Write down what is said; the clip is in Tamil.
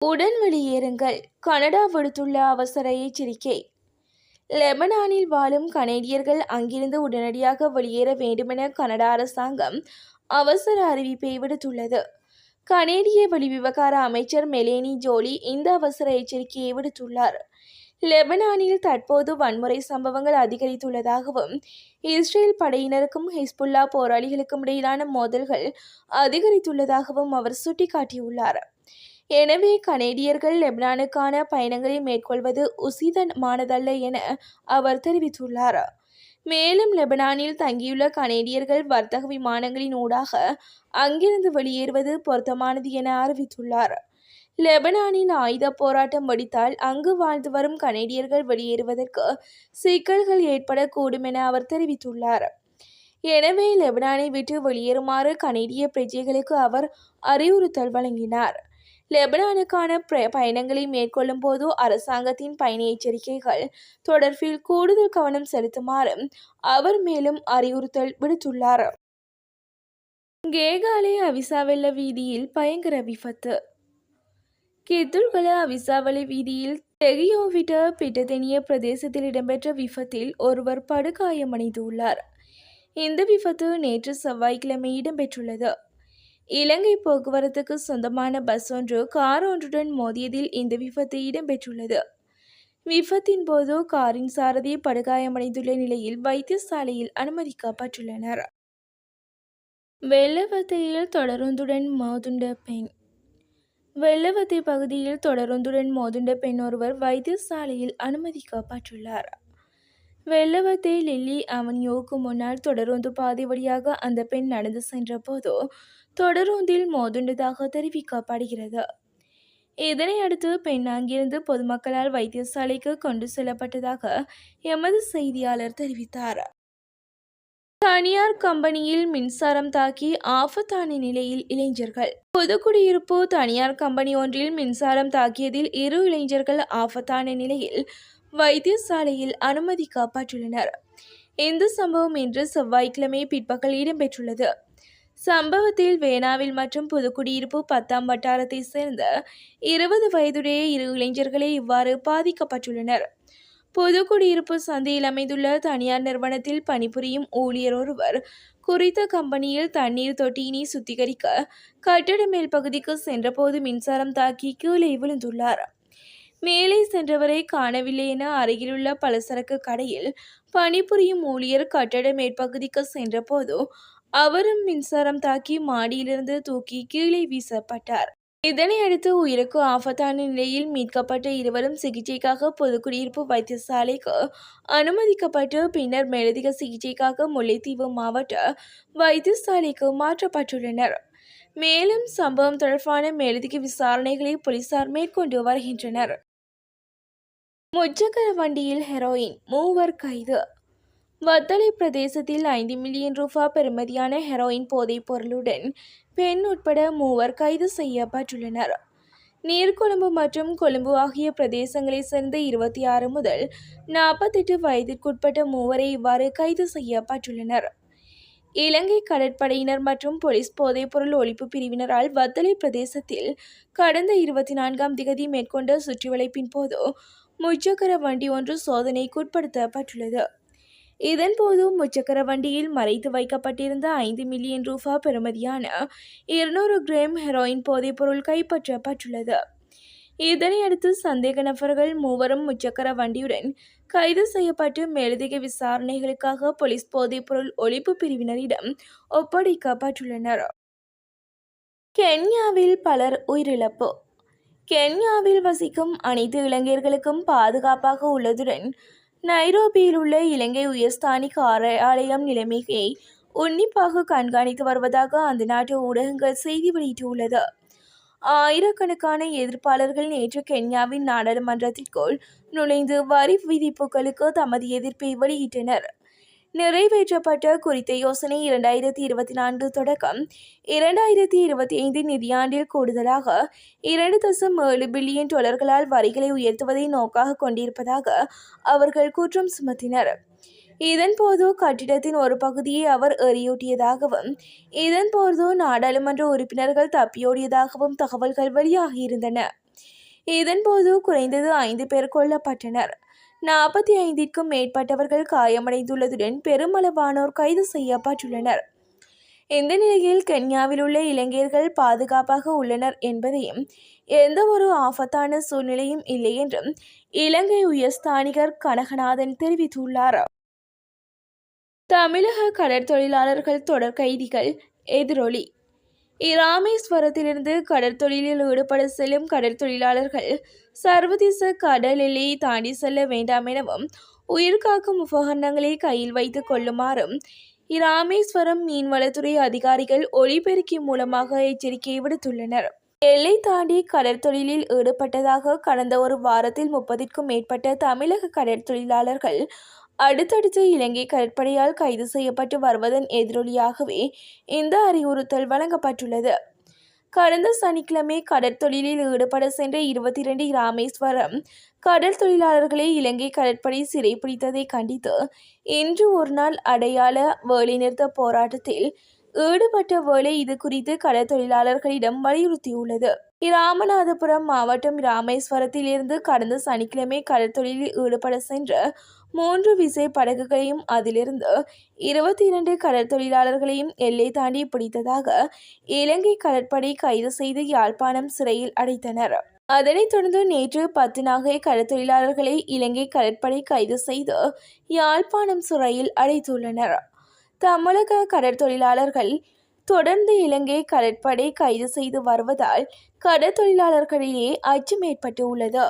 உடன் வெளியேறுங்கள். கனடா விடுத்துள்ள அவசர எச்சரிக்கை. லெபனானில் வாழும் கனேடியர்கள் அங்கிருந்து உடனடியாக வெளியேற வேண்டுமென கனடா அரசாங்கம் அவசர அறிவிப்பை விடுத்துள்ளது. கனேடிய வெளிவிவகார அமைச்சர் மெலேனி ஜோலி இந்த அவசர எச்சரிக்கையை விடுத்துள்ளார். லெபனானில் தற்போது வன்முறை சம்பவங்கள் அதிகரித்துள்ளதாகவும் இஸ்ரேல் படையினருக்கும் ஹிஸ்புல்லா போராளிகளுக்கும் இடையிலான மோதல்கள் அதிகரித்துள்ளதாகவும் அவர் சுட்டிக்காட்டியுள்ளார். எனவே கனேடியர்கள் லெபனானுக்கான பயணங்களை மேற்கொள்வது உசிதமானதல்ல என அவர் தெரிவித்துள்ளார். மேலும் லெபனானில் தங்கியுள்ள கனேடியர்கள் வர்த்தக விமானங்களின் ஊடாக அங்கிருந்து வெளியேறுவது பொருத்தமானது என அறிவித்துள்ளார். லெபனானின் ஆயுத போராட்டம் வெடித்தால் அங்கு வாழ்ந்து வரும் கனேடியர்கள் வெளியேறுவதற்கு சிக்கல்கள் ஏற்படக்கூடும் என அவர் தெரிவித்துள்ளார். எனவே லெபனானை விட்டு வெளியேறுமாறு கனேடிய பிரஜைகளுக்கு அவர் அறிவுறுத்தல் வழங்கினார். லெபனானுக்கான பயணங்களை மேற்கொள்ளும் போது அரசாங்கத்தின் பயண எச்சரிக்கைகள் தொடர்பில் கூடுதல் கவனம் செலுத்துமாறு அவர் மேலும் அறிவுறுத்தல் விடுத்துள்ளார். கேகாலே அவிசாவெல்ல வீதியில் பயங்கர விபத்து. கித்துல்கல அவிசாவளை வீதியில் தெகியோவிட்ட பிட்டதெனிய பிரதேசத்தில் இடம்பெற்ற விபத்தில் ஒருவர் படுகாயமடைந்துள்ளார். இந்த விபத்து நேற்று செவ்வாய்க்கிழமை இடம்பெற்றுள்ளது. இலங்கை போக்குவரத்துக்கு சொந்தமான பஸ் ஒன்று கார் ஒன்றுடன் மோதியதில் இந்த விபத்து இடம்பெற்றுள்ளது. விபத்தின் போது காரின் சாரதி படுகாயமடைந்துள்ள நிலையில் வைத்தியசாலையில் அனுமதிக்கப்பட்டுள்ளனர். வெள்ளவத்தையில் தொடருந்துடன் மோதுண்ட பெண். வெள்ளவத்தை பகுதியில் தொடருந்துடன் மோதுண்ட பெண் ஒருவர் வைத்தியசாலையில் அனுமதிக்கப்பட்டுள்ளார். வெள்ளவத்தை லில்லி அவனியோவுக்கு முன்னால் தொடருந்து பாதை வழியாக அந்த பெண் நடந்து சென்ற போது தொடருந்தில் மோதுண்டதாக தெரிவிக்கப்படுகிறது. இதனையடுத்து பெண் அங்கிருந்து பொதுமக்களால் வைத்தியசாலைக்கு கொண்டு செல்லப்பட்டதாக எமது செய்தியாளர் தெரிவித்தார். தனியார் கம்பெனியில் மின்சாரம் தாக்கி ஆபத்தான நிலையில் இளைஞர்கள். புதுக்குடியிருப்பு தனியார் கம்பெனி ஒன்றில் மின்சாரம் தாக்கியதில் 2 இளைஞர்கள் ஆபத்தான நிலையில் வைத்தியசாலையில் அனுமதிக்கப்பட்டுள்ளனர். இந்த சம்பவம் இன்று செவ்வாய்க்கிழமை பிற்பகல் இடம்பெற்றுள்ளது. சம்பவத்தில் வேனாவில் மற்றும் புதுக்குடியிருப்பு 10ஆம் வட்டாரத்தை சேர்ந்த 20 வயதுடைய 2 இளைஞர்களே இவ்வாறு பாதிக்கப்பட்டுள்ளனர். புதுக்குடியிருப்பு சந்தையில் அமைந்துள்ள தனியார் நிறுவனத்தில் பணிபுரியும் ஊழியர் ஒருவர் குறித்த கம்பெனியில் தண்ணீர் தொட்டியினை சுத்திகரிக்க கட்டட மேல் பகுதிக்கு சென்றபோது மின்சாரம் தாக்கி கீழே விழுந்துள்ளார். மேலே சென்றவரை காணவில்லை என அருகிலுள்ள பலசரக்கு கடையில் பணிபுரியும் ஊழியர் கட்டட மேற்பகுதிக்கு சென்றபோது அவரும் மின்சாரம் தாக்கி மாடியிலிருந்து தூக்கி கீழே வீசப்பட்டார். இதனையடுத்து உயிருக்கு ஆபத்தான நிலையில் மீட்கப்பட்ட இருவரும் சிகிச்சைக்காக புதுக்குடியிருப்பு வைத்தியசாலைக்கு அனுமதிக்கப்பட்டு பின்னர் மேலதிக சிகிச்சைக்காக முல்லைத்தீவு மாவட்ட வைத்தியசாலைக்கு மாற்றப்பட்டுள்ளனர். மேலும் சம்பவம் தொடர்பான மேலதிக விசாரணைகளை போலீசார் மேற்கொண்டு வருகின்றனர். முச்சக்கர வண்டியில் ஹெரோயின், 3 கைது. வத்தளை பிரதேசத்தில் 5 மில்லியன் ரூபாய் பெறுமதியான ஹெரோயின் போதைப் பொருளுடன் பெண் உட்பட 3 கைது செய்யப்பட்டுள்ளனர். நீர்கொழும்பு மற்றும் கொழும்பு ஆகிய பிரதேசங்களைச் சேர்ந்த 26 முதல் 48 வயதிற்குட்பட்ட 3 இவ்வாறு கைது செய்யப்பட்டுள்ளனர். இலங்கை கடற்படையினர் மற்றும் போலீஸ் போதைப்பொருள் ஒழிப்பு பிரிவினரால் வத்தளை பிரதேசத்தில் கடந்த 24ஆம் திகதி மேற்கொண்ட சுற்றிவளைப்பின் போது முச்சக்கர வண்டி ஒன்று சோதனைக்குட்படுத்தப்பட்டுள்ளது. இதன்போது முச்சக்கர வண்டியில் மறைத்து வைக்கப்பட்டிருந்த 5 மில்லியன் ரூபாய் பெறுமதியான 200 கிராம் ஹெரோயின் போதைப்பொருள் கைப்பற்றப்பட்டுள்ளது. இதனையடுத்து சந்தேக நபர்கள் 3 முச்சக்கர வண்டியுடன் கைது செய்யப்பட்டு மேலதிக விசாரணைகளுக்காக போலீஸ் போதைப்பொருள் ஒழிப்பு பிரிவினரிடம் ஒப்படைக்கப்பட்டுள்ளனர். கென்யாவில் பலர் உயிரிழப்பு. கென்யாவில் வசிக்கும் அனைத்து இளைஞர்களுக்கும் பாதுகாப்பாக உள்ளதுடன் நைரோபியில் உள்ள இலங்கை உயர்ஸ்தானிக ஆலயம் நிலைமையை உன்னிப்பாக கண்காணித்து வருவதாக அந்த நாட்டு ஊடகங்கள் செய்தி வெளியிட்டுள்ளது. ஆயிரக்கணக்கான எதிர்ப்பாளர்கள் நேற்று கென்யாவின் நாடாளுமன்றத்திற்குள் நுழைந்து வரி விதிப்புகளுக்கு தமது எதிர்ப்பை வெளியிட்டனர். நிறைவேற்றப்பட்ட குறித்த யோசனை 2024 தொடக்கம் 2025 நிதியாண்டில் கூடுதலாக $2.7 பில்லியன் வரிகளை உயர்த்துவதை நோக்காக கொண்டிருப்பதாக அவர்கள் குற்றம் சுமத்தினர். இதன்போது கட்டிடத்தின் ஒரு பகுதியை அவர் எறியூட்டியதாகவும் இதன்போது நாடாளுமன்ற உறுப்பினர்கள் தப்பியோடியதாகவும் தகவல்கள் வெளியாகியிருந்தன. இதன்போது குறைந்தது 5 பேர் கொல்லப்பட்டனர். 45க்கும் மேற்பட்டவர்கள் காயமடைந்துள்ளதுடன் பெருமளவானோர் கைது செய்யப்பட்டுள்ளனர். இந்த நிலையில் கென்யாவில் உள்ள இலங்கையர்கள் பாதுகாப்பாக உள்ளனர் என்பதையும் எந்தவொரு ஆபத்தான சூழ்நிலையும் இல்லை என்றும் இலங்கை உயர்ஸ்தானிகர் கனகநாதன் தெரிவித்துள்ளார். தமிழக கடற்தொழிலாளர்கள் தொடர் கைதிகள் எதிரொலி. இராமேஸ்வரத்திலிருந்து கடற்தொழிலில் ஈடுபட செல்லும் கடற்தொழிலாளர்கள் சர்வதேச கடல் எல்லையை தாண்டி செல்ல வேண்டாம் எனவும் உயிர்காக்கும் உபகரணங்களை கையில் வைத்துக் கொள்ளுமாறும் இராமேஸ்வரம் மீன்வளத்துறை அதிகாரிகள் ஒலிபெருக்கி மூலமாக எச்சரிக்கை விடுத்துள்ளனர். எல்லை தாண்டி கடற்தொழிலில் ஈடுபட்டதாக கடந்த ஒரு வாரத்தில் 30க்கும் மேற்பட்ட தமிழக கடற்தொழிலாளர்கள் அடுத்தடுத்து இலங்கை கடற்படையால் கைது செய்யப்பட்டு வருவதன் எதிரொலியாகவே இந்த அறிவுறுத்தல் வழங்கப்பட்டுள்ளது. கடந்த சனிக்கிழமை கடற்தொழிலில் ஈடுபட சென்ற 22 இராமேஸ்வரம் கடல் தொழிலாளர்களை இலங்கை கடற்படை சிறைப்பிடித்ததை கண்டித்து இன்று ஒருநாள் அடையாள வேலைநிறுத்த போராட்டத்தில் ஈடுபட்ட வேளை இது குறித்து கடல் தொழிலாளர்களிடம் வலியுறுத்தியுள்ளது. இராமநாதபுரம் மாவட்டம் இராமேஸ்வரத்தில் இருந்து கடந்த சனிக்கிழமை கடற்தொழிலில் ஈடுபட சென்ற 3 விசை படகுகளையும் அதிலிருந்து 22 கடல் தொழிலாளர்களையும் எல்லை தாண்டி பிடித்ததாக இலங்கை கடற்படை கைது செய்து யாழ்ப்பாணம் சிறையில் அடைத்தனர். அதனைத் தொடர்ந்து நேற்று 10 நாகை கடற்தொழிலாளர்களை இலங்கை கடற்படை கைது செய்து யாழ்ப்பாணம் சிறையில் அடைத்துள்ளனர். தமிழக கடற்தொழிலாளர்கள் தொடர்ந்து இலங்கை கடற்படை கைது செய்து வருவதால் கடற்தொழிலாளர்களிடையே அச்சம் ஏற்பட்டு உள்ளது.